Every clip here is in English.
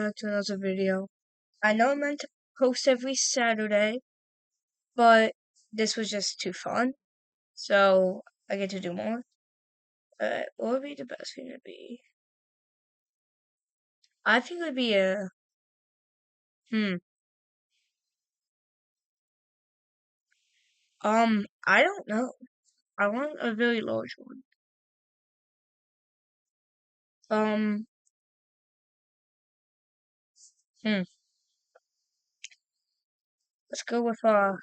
back to another video. I know I meant to post every Saturday, but this was just too fun, so I get to do more. What would be the best thing to be? I think it would be a, hmm, I don't know. I want a very large one. Um, hmm, let's go with a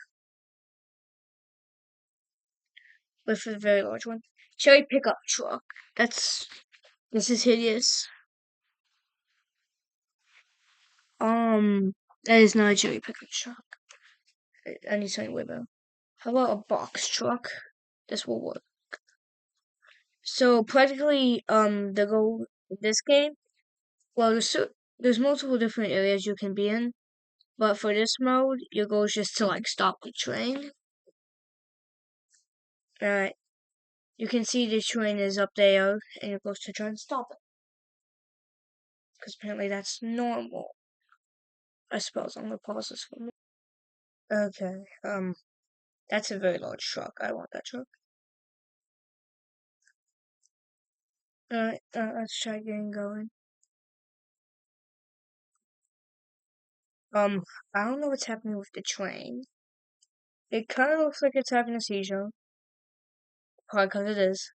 very large one. Cherry pickup truck. This is hideous. That is not a cherry pickup truck. I need something way better. How about a box truck? This will work. So practically, the goal in this game, well, there's multiple different areas you can be in, but for this mode, your goal is just to like stop the train. Alright, you can see the train is up there, and your goal is to try and stop it. Because apparently that's normal. I suppose I'm gonna pause this for a minute. Okay, that's a very large truck. I want that truck. Alright, let's try getting going. I don't know what's happening with the train. It kind of looks like it's having a seizure. Probably because it is.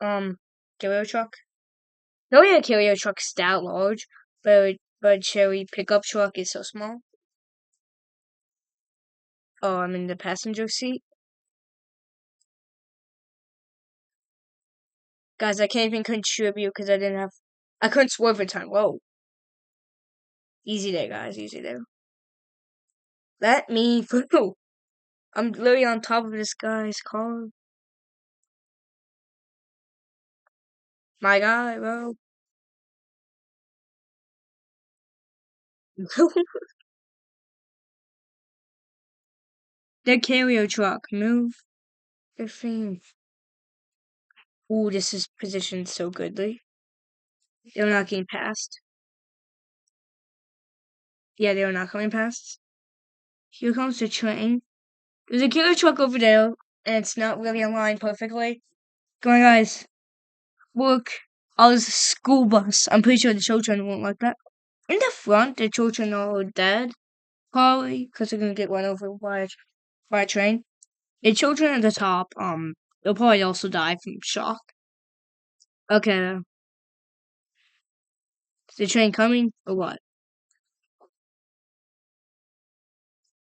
Carrier truck. No, yeah, carrier truck's that large, but cherry pickup truck is so small. Oh, I'm in the passenger seat. Guys, I can't even contribute because I couldn't swerve in time. Whoa. Easy there, guys, easy there. Let me through. I'm literally on top of this guy's car. My guy, bro. The carrier truck, move. Your thing. Ooh, this is positioned so goodly. They're not getting past. Yeah, they're not coming past. Here comes the train. There's a killer truck over there, and it's not really aligned perfectly. Come on, guys. Look. Oh, there's a school bus. I'm pretty sure the children won't like that. In the front, the children are dead. Probably, because they're going to get run over by a train. The children at the top, they'll probably also die from shock. Okay. Is the train coming, or what?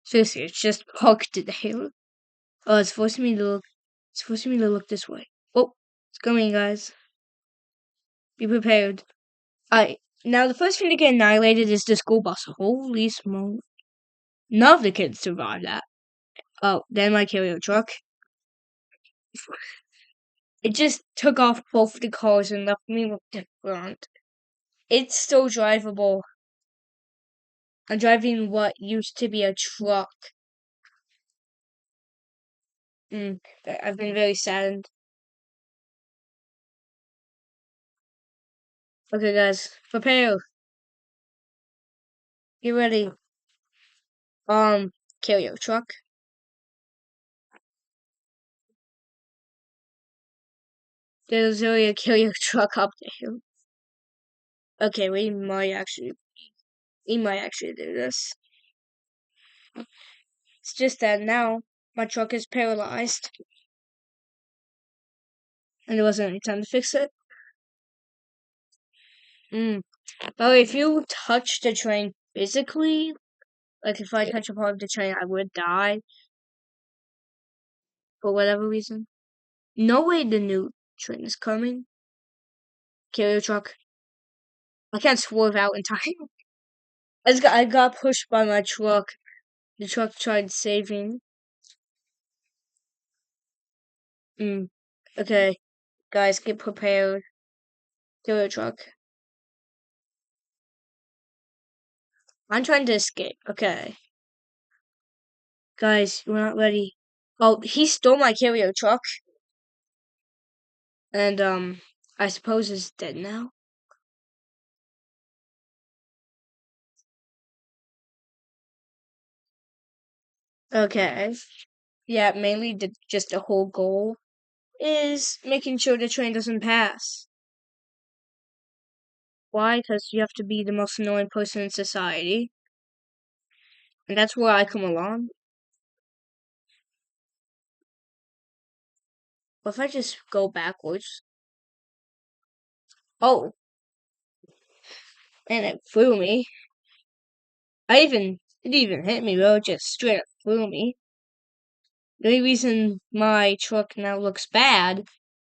Seriously, it's just parked there. Oh, it's forcing me to look. It's forcing me to look this way. Oh, it's coming, guys. Be prepared. Now the first thing to get annihilated is the school bus. Holy smoke! None of the kids survived that. Oh, then my carrier truck. It just took off both the cars and left me with the front. It's still drivable. I'm driving what used to be a truck. I've been very saddened. Okay, guys, prepare. Get ready. Carrier truck. There's really a carrier truck up there. Okay, we might actually do this. It's just that now my truck is paralyzed, and there wasn't any time to fix it. But if you touch the train physically, like if I touch a part of the train, I would die for whatever reason. No way the new train is coming. Carrier truck. I can't swerve out in time. I got pushed by my truck. The truck tried saving. Okay, guys, get prepared. Carrier truck. I'm trying to escape. Okay. Guys, we're not ready. Oh, he stole my carrier truck. And, I suppose it's dead now. Okay. Yeah, mainly just the whole goal is making sure the train doesn't pass. Why? Because you have to be the most annoying person in society. And that's where I come along. What if I just go backwards? Oh, and it flew me. It even hit me, bro. It just straight up flew me. The only reason my truck now looks bad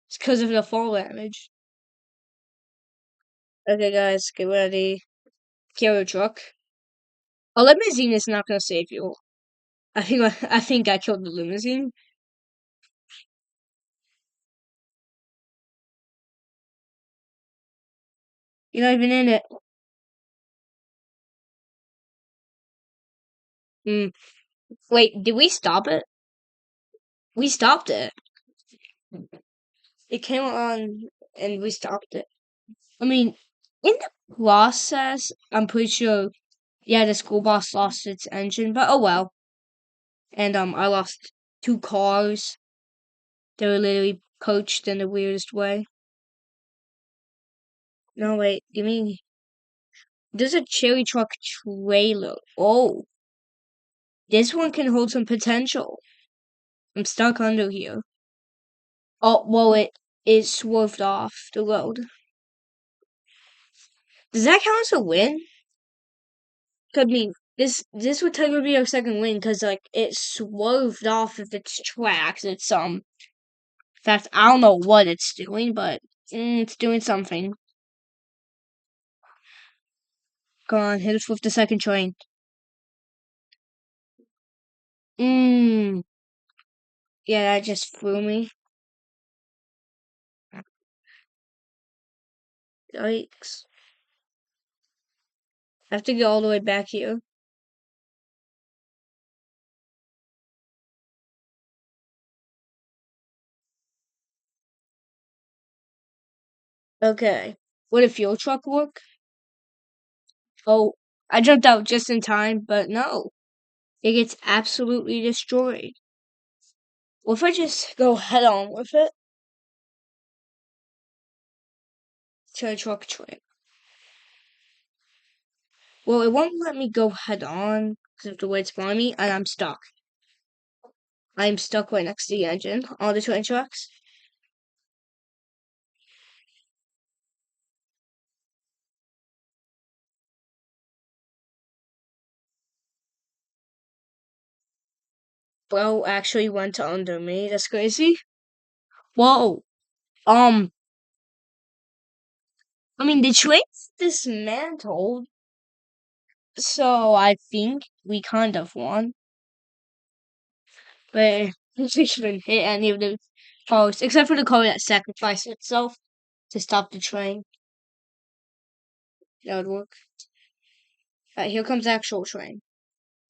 is because of the fall damage. Okay, guys, get ready. Kill your truck. A limousine is not gonna save you. I think I killed the limousine. You're not even in it. Hmm. Wait, did we stop it? We stopped it. It came on and we stopped it. I mean, in the process, I'm pretty sure, yeah, the school bus lost its engine, but oh well. And I lost two cars. They were literally coached in the weirdest way. No, wait, give me. There's a cherry truck trailer. Oh, this one can hold some potential. I'm stuck under here. Oh, well, it swerved off the road. Does that count as a win? Could mean this would technically be our second win because like it swerved off of its tracks. It's in fact I don't know what it's doing, but it's doing something. Come on, hit us with the second train. Mmm. Yeah, that just threw me. Yikes. I have to get all the way back here. Okay. Would a fuel truck work? Oh, I jumped out just in time, but no. It gets absolutely destroyed. What if I just go head on with it? To a truck train. Well, it won't let me go head on because of the way it's blowing me, and I'm stuck. I'm stuck right next to the engine on the train tracks. Bro actually went under me. That's crazy. Whoa. Um, I mean, the train's dismantled, so I think we kind of won. But we shouldn't hit any of the cars, except for the car that sacrificed itself to stop the train. That would work. Alright, here comes the actual train.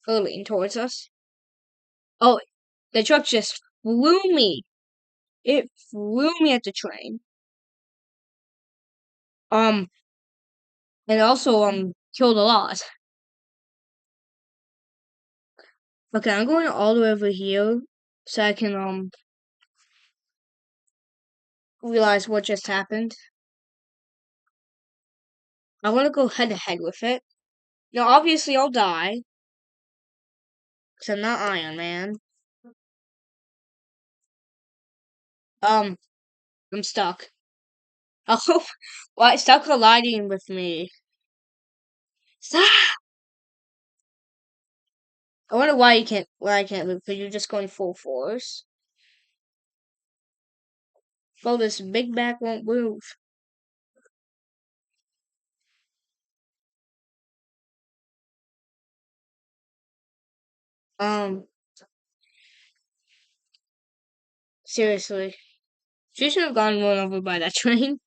Hurling towards us. Oh, the truck just flew me. It flew me at the train. Um, and also, killed a lot. Okay, I'm going all the way over here so I can, realize what just happened. I want to go head to head with it. Now, obviously, I'll die. Because I'm not Iron Man. Um, I'm stuck. Oh, why? Stop colliding with me. Stop! I wonder why I can't move, because you're just going full force. Well, this big back won't move. Um, seriously. She should have gotten run over by that train.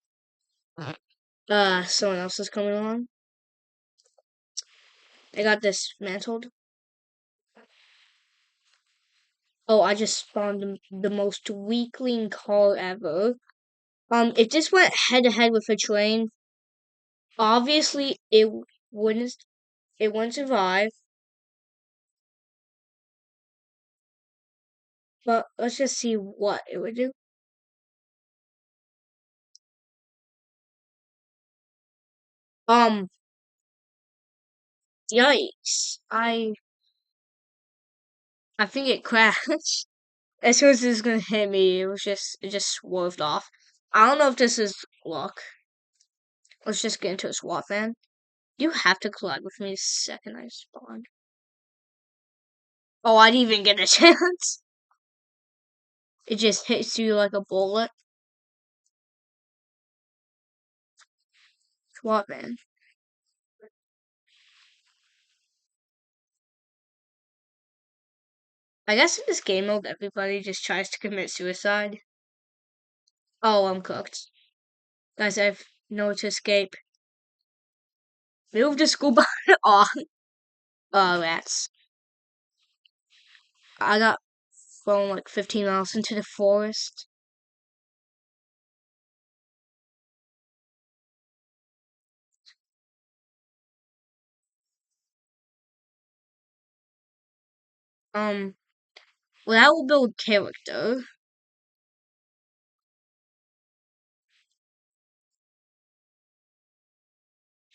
Someone else is coming along. They got dismantled. Oh, I just spawned the most weakling car ever. If this went head to head with a train, obviously wouldn't it wouldn't survive. But let's just see what it would do. Um, yikes. I think it crashed. As soon as it was gonna hit me, it just swerved off. I don't know if this is luck. Let's just get into a SWAT van. You have to collide with me the second I spawn. Oh, I didn't even get a chance. It just hits you like a bullet. SWAT van. I guess in this game mode, everybody just tries to commit suicide. Oh, I'm cooked. Guys, I have nowhere to escape. Move the school bus. Oh, rats. I got thrown like 15 miles into the forest. Um, well, that will build character.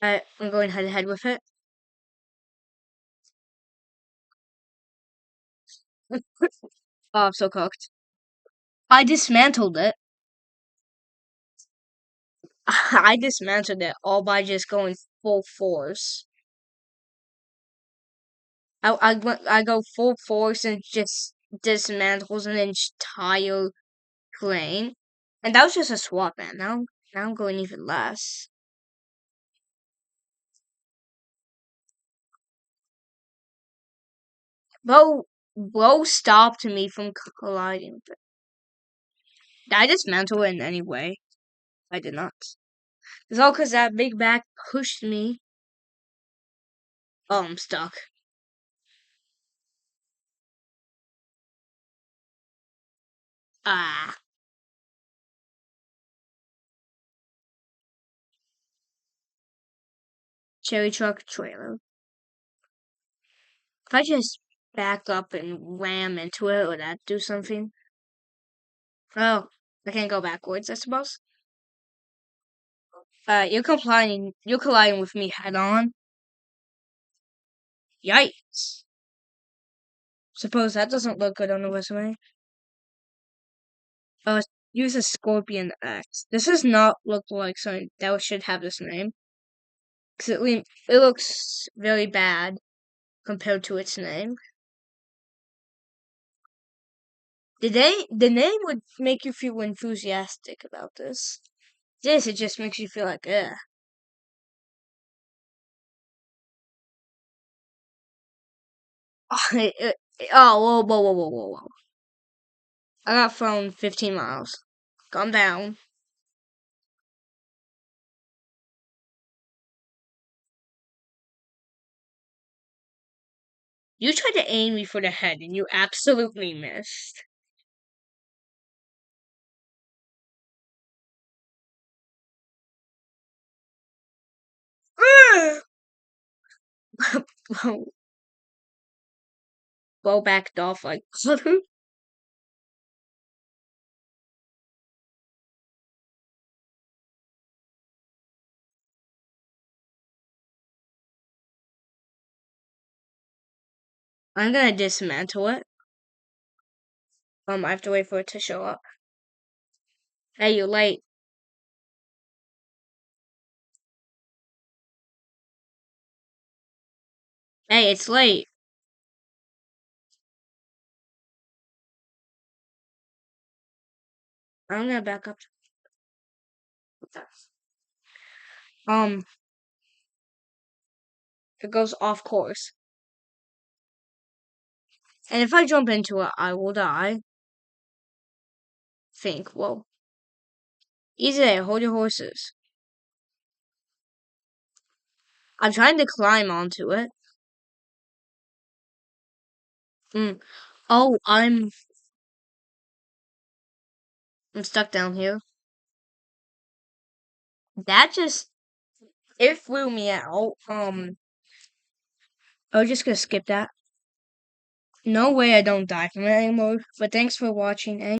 I'm going head to head with it. Oh, I'm so cooked. I dismantled it. I dismantled it all by just going full force. I go full force and just dismantles an entire plane. And that was just a swap, man. Now I'm going even less. Bro stopped me from colliding with it. Did I dismantle it in any way? I did not. It's all because that big back pushed me. Oh, I'm stuck. Ah, cherry truck trailer. If I just back up and ram into it, would that do something? Oh, I can't go backwards, I suppose. You're colliding with me head on. Yikes. Suppose that doesn't look good on the resume. Use a Scorpion X. This does not look like something that should have this name. Because it looks very bad compared to its name. The name would make you feel enthusiastic about this. It just makes you feel like, ugh. Oh, whoa. I got thrown 15 miles. Calm down. You tried to aim me for the head and you absolutely missed. Bo backed off like, I'm gonna dismantle it. I have to wait for it to show up. Hey, you're late. Hey, it's late. I'm gonna back up. Um, it goes off course. And if I jump into it, I will die. Think, whoa. Easy there, hold your horses. I'm trying to climb onto it. Oh, I'm stuck down here. That just it flew me out. I was just gonna skip that. no way I don't document anymore. But thanks for watching.